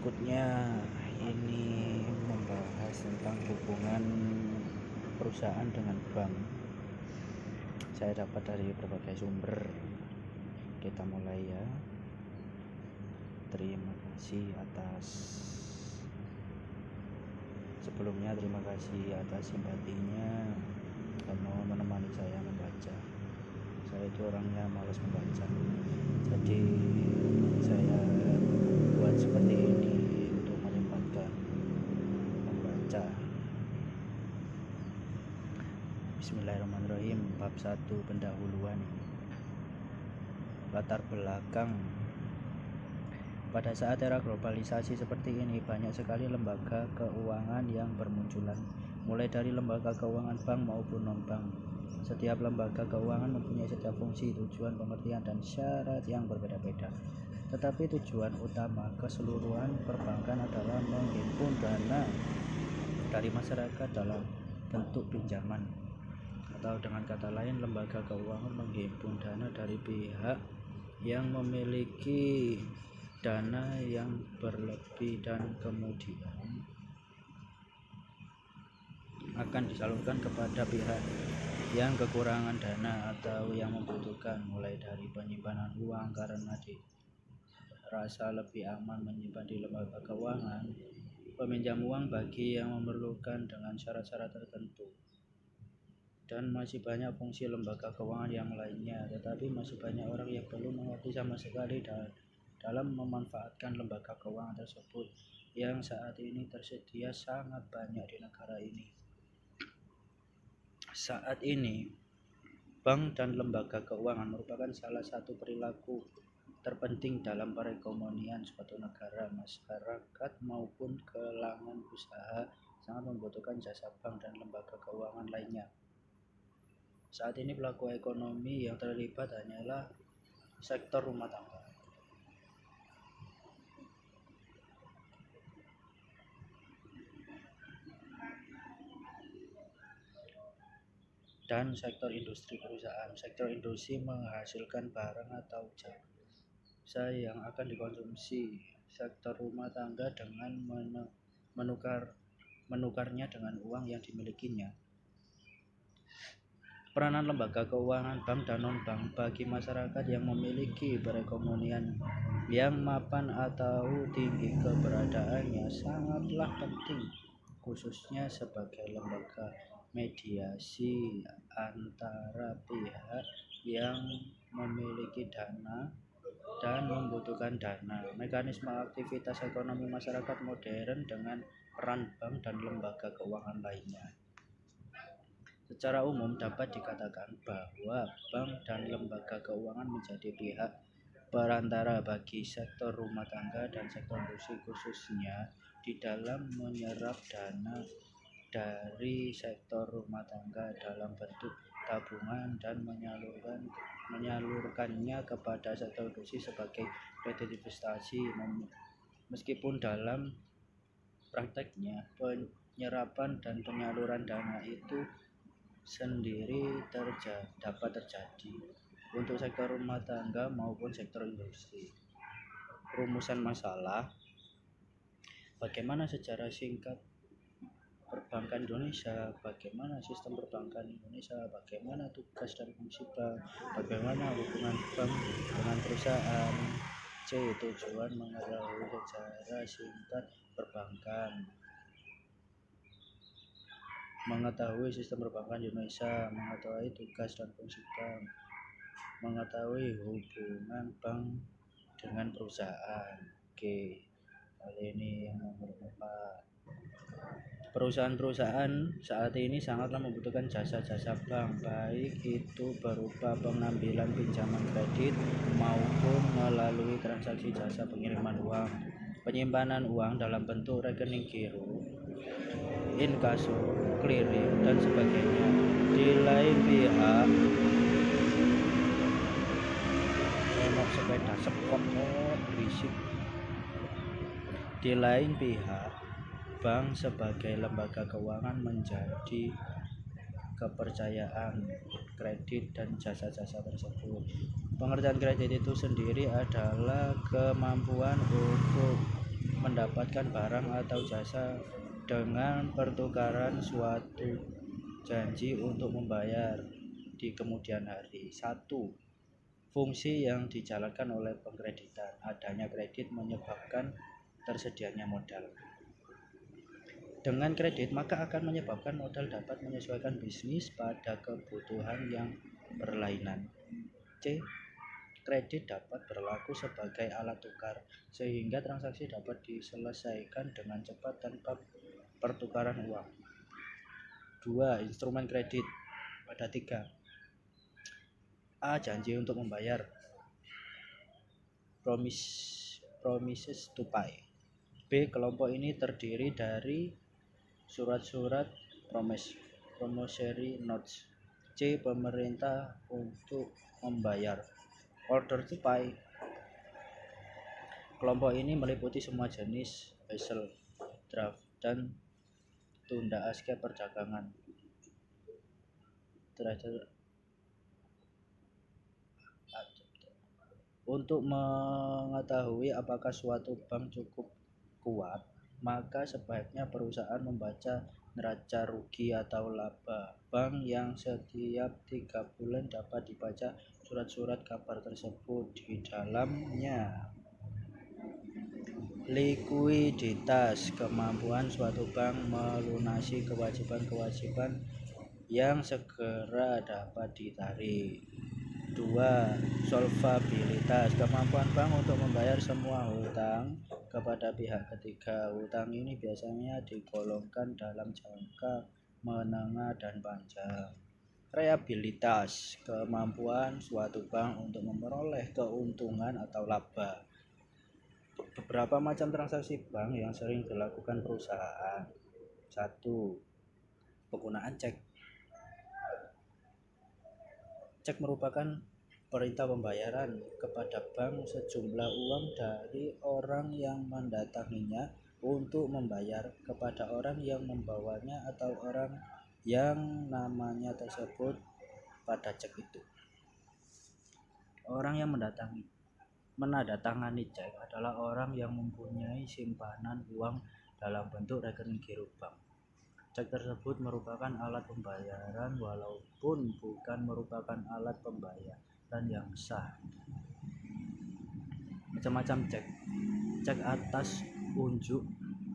Berikutnya ini membahas tentang hubungan perusahaan dengan bank. Saya dapat dari berbagai sumber. Kita mulai ya. Terima kasih sebelumnya terima kasih atas simpatinya dan mau menemani saya membaca. Saya itu orangnya malas membaca, jadi saya buat seperti ini untuk menyempatkan membaca. Bismillahirrahmanirrahim. Bab 1, pendahuluan. Latar belakang. Pada saat era globalisasi seperti ini, banyak sekali lembaga keuangan yang bermunculan, mulai dari lembaga keuangan bank maupun non-bank. Setiap lembaga keuangan mempunyai setiap fungsi, tujuan, pengertian, dan syarat yang berbeda-beda. Tetapi tujuan utama keseluruhan perbankan adalah menghimpun dana dari masyarakat dalam bentuk pinjaman. Atau dengan kata lain, lembaga keuangan menghimpun dana dari pihak yang memiliki dana yang berlebih dan kemudian akan disalurkan kepada pihak yang kekurangan dana atau yang membutuhkan, mulai dari penyimpanan uang karena dirasa lebih aman menyimpan di lembaga keuangan, peminjam uang bagi yang memerlukan dengan syarat-syarat tertentu, dan masih banyak fungsi lembaga keuangan yang lainnya. Tetapi masih banyak orang yang belum mengerti sama sekali dalam memanfaatkan lembaga keuangan tersebut yang saat ini tersedia sangat banyak di negara ini. Saat ini, bank dan lembaga keuangan merupakan salah satu perilaku terpenting dalam perekonomian suatu negara. Masyarakat maupun kalangan usaha sangat membutuhkan jasa bank dan lembaga keuangan lainnya. Saat ini pelaku ekonomi yang terlibat hanyalah sektor rumah tangga dan sektor industri perusahaan. Sektor industri menghasilkan barang atau jasa yang akan dikonsumsi sektor rumah tangga dengan menukarnya dengan uang yang dimilikinya. Peranan lembaga keuangan bank dan non-bank bagi masyarakat yang memiliki perekonomian yang mapan atau tinggi keberadaannya sangatlah penting, khususnya sebagai lembaga mediasi antara pihak yang memiliki dana dan membutuhkan dana. Mekanisme aktivitas ekonomi masyarakat modern dengan peran bank dan lembaga keuangan lainnya. Secara umum dapat dikatakan bahwa bank dan lembaga keuangan menjadi pihak perantara bagi sektor rumah tangga dan sektor industri, khususnya di dalam menyerap dana dari sektor rumah tangga dalam bentuk tabungan dan menyalurkannya kepada sektor industri sebagai kredit investasi. Meskipun dalam prakteknya penyerapan dan penyaluran dana itu sendiri dapat terjadi untuk sektor rumah tangga maupun sektor industri. Rumusan masalah: bagaimana secara singkat perbankan Indonesia, bagaimana sistem perbankan Indonesia, bagaimana tugas dan fungsi bank, bagaimana hubungan bank dengan perusahaan. C. Tujuan mengetahui secara singkat perbankan. Mengetahui sistem perbankan Indonesia, mengetahui tugas dan fungsi bank, mengetahui hubungan bank dengan perusahaan. G. Hal ini yang nomor 4. Perusahaan-perusahaan saat ini sangatlah membutuhkan jasa-jasa bank, baik itu berupa pengambilan pinjaman kredit maupun melalui transaksi jasa pengiriman uang, penyimpanan uang dalam bentuk rekening giro, inkaso, clearing, dan sebagainya. Di lain pihak, sepeda sekop berisik. Di lain pihak, bank sebagai lembaga keuangan menjadi kepercayaan kredit dan jasa-jasa tersebut. Pengertian kredit itu sendiri adalah kemampuan untuk mendapatkan barang atau jasa dengan pertukaran suatu janji untuk membayar di kemudian hari. 1. Fungsi yang dijalankan oleh pengkreditan. Adanya kredit menyebabkan tersedianya modal. Dengan kredit, maka akan menyebabkan modal dapat menyesuaikan bisnis pada kebutuhan yang berlainan. C. Kredit dapat berlaku sebagai alat tukar, sehingga transaksi dapat diselesaikan dengan cepat tanpa pertukaran uang. 2. Instrumen kredit. Ada 3. A. Janji untuk membayar, promises to pay. B. Kelompok ini terdiri dari surat-surat promissory notes. C. Pemerintah untuk membayar, order to pay. Kelompok ini meliputi semua jenis hasil, draft, dan tunda asked perdagangan. Untuk mengetahui apakah suatu bank cukup kuat, maka sebaiknya perusahaan membaca neraca rugi atau laba bank yang setiap 3 bulan dapat dibaca surat-surat kabar tersebut. Di dalamnya likuiditas, kemampuan suatu bank melunasi kewajiban-kewajiban yang segera dapat ditarik. 2. Solvabilitas, kemampuan bank untuk membayar semua hutang kepada pihak ketiga. Hutang ini biasanya digolongkan dalam jangka menengah dan panjang. Reliabilitas, kemampuan suatu bank untuk memperoleh keuntungan atau laba. Beberapa macam transaksi bank yang sering dilakukan perusahaan. 1. Penggunaan cek. Cek merupakan perintah pembayaran kepada bank sejumlah uang dari orang yang mendatanginya untuk membayar kepada orang yang membawanya atau orang yang namanya tersebut pada cek itu. Orang yang menandatangani cek adalah orang yang mempunyai simpanan uang dalam bentuk rekening giro bank. Cek tersebut merupakan alat pembayaran walaupun bukan merupakan alat pembayaran yang sah. Macam-macam cek. Cek atas unjuk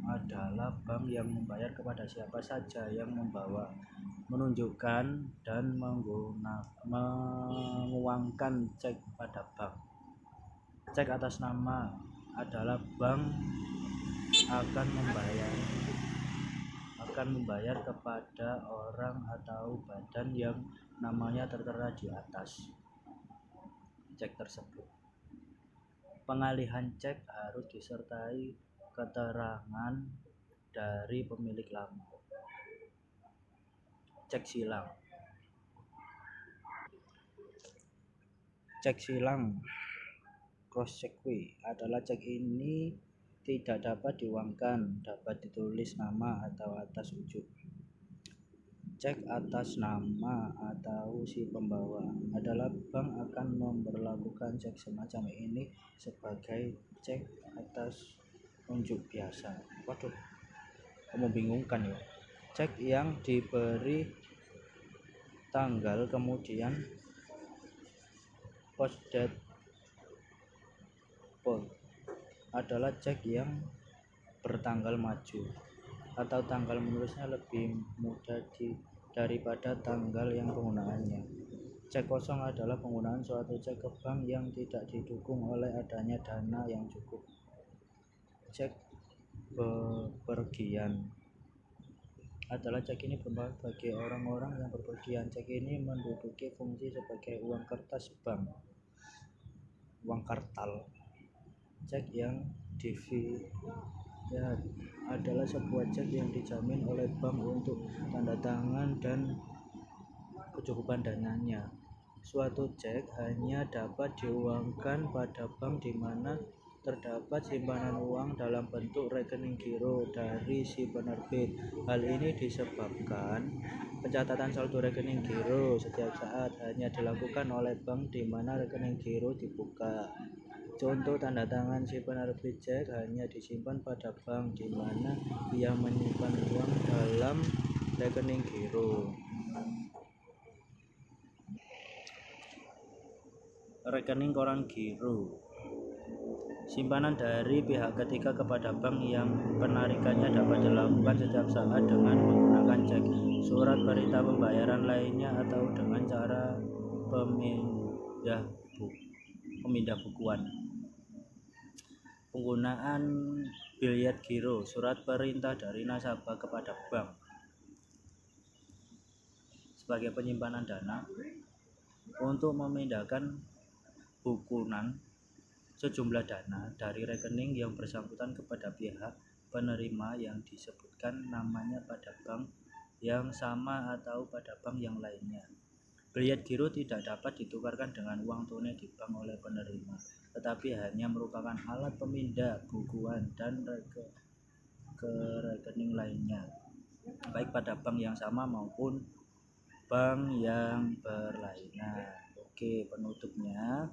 adalah bank yang membayar kepada siapa saja yang membawa, menunjukkan, dan menguangkan cek pada bank. Cek atas nama adalah bank akan membayar kepada orang atau badan yang namanya tertera di atas cek tersebut. Pengalihan cek harus disertai keterangan dari pemilik lama. Cek silang. Cek silang cross check adalah cek ini tidak dapat diuangkan, dapat ditulis nama atau atas ujuk. Cek atas nama atau si pembawa adalah bank akan memperlakukan cek semacam ini sebagai cek atas unjuk biasa. Waduh, membingungkan ya. Cek yang diberi tanggal kemudian post date adalah cek yang bertanggal maju atau tanggal menulisnya lebih mudah daripada tanggal yang penggunaannya. Cek kosong adalah penggunaan suatu cek ke bank yang tidak didukung oleh adanya dana yang cukup. Cek bepergian adalah cek ini bermanfaat bagi orang-orang yang berpergian. Cek ini menduduki fungsi sebagai uang kertas bank, uang kartal. Cek yang difiat adalah sebuah cek yang dijamin oleh bank untuk tanda tangan dan kecukupan dananya. Suatu cek hanya dapat diuangkan pada bank di mana terdapat simpanan uang dalam bentuk rekening giro dari si penerbit. Hal ini disebabkan pencatatan saldo rekening giro setiap saat hanya dilakukan oleh bank di mana rekening giro dibuka. Contoh tanda tangan si penerbit cek hanya disimpan pada bank di mana ia menyimpan uang dalam rekening giro. Rekening koran giro. Simpanan dari pihak ketiga kepada bank yang penarikannya dapat dilakukan setiap saat dengan menggunakan cek, surat perintah pembayaran lainnya, atau dengan cara pemindah bukuan. Penggunaan biliet giro, surat perintah dari nasabah kepada bank sebagai penyimpanan dana untuk memindahkan bukunan sejumlah dana dari rekening yang bersangkutan kepada pihak penerima yang disebutkan namanya pada bank yang sama atau pada bank yang lainnya. Biliet giro tidak dapat ditukarkan dengan uang tunai di bank oleh penerima, tetapi hanya merupakan alat pemindah bukuan dan ke rekening lainnya, baik pada bank yang sama maupun bank yang berlainan. Oke, penutupnya.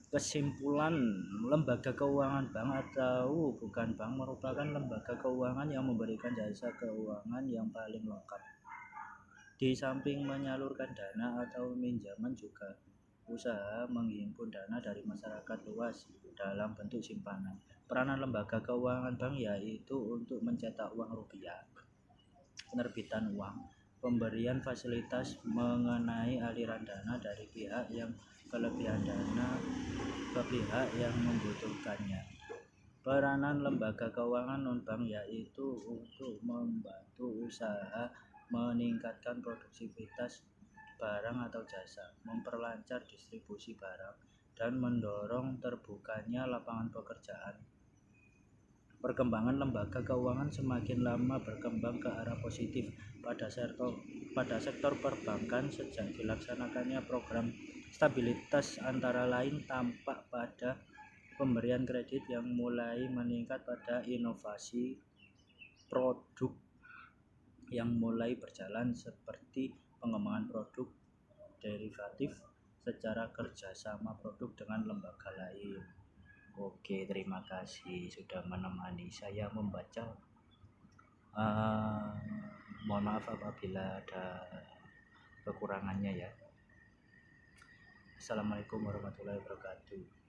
Kesimpulan, lembaga keuangan bank atau bukan bank merupakan lembaga keuangan yang memberikan jasa keuangan yang paling lengkap. Di samping menyalurkan dana atau pinjaman, juga usaha menghimpun dana dari masyarakat luas dalam bentuk simpanan. Peranan lembaga keuangan bank yaitu untuk mencetak uang rupiah, penerbitan uang, pemberian fasilitas mengenai aliran dana dari pihak yang kelebihan dana ke pihak yang membutuhkannya. Peranan lembaga keuangan non-bank yaitu untuk membantu usaha meningkatkan produktivitas barang atau jasa, memperlancar distribusi barang, dan mendorong terbukanya lapangan pekerjaan. Perkembangan lembaga keuangan semakin lama berkembang ke arah positif pada sektor perbankan sejak dilaksanakannya program stabilitas, antara lain tampak pada pemberian kredit yang mulai meningkat, pada inovasi produk yang mulai berjalan seperti pengembangan produk derivatif secara kerjasama produk dengan lembaga lain. Oke, terima kasih sudah menemani saya membaca. Mohon maaf apabila ada kekurangannya ya. Assalamualaikum warahmatullahi wabarakatuh.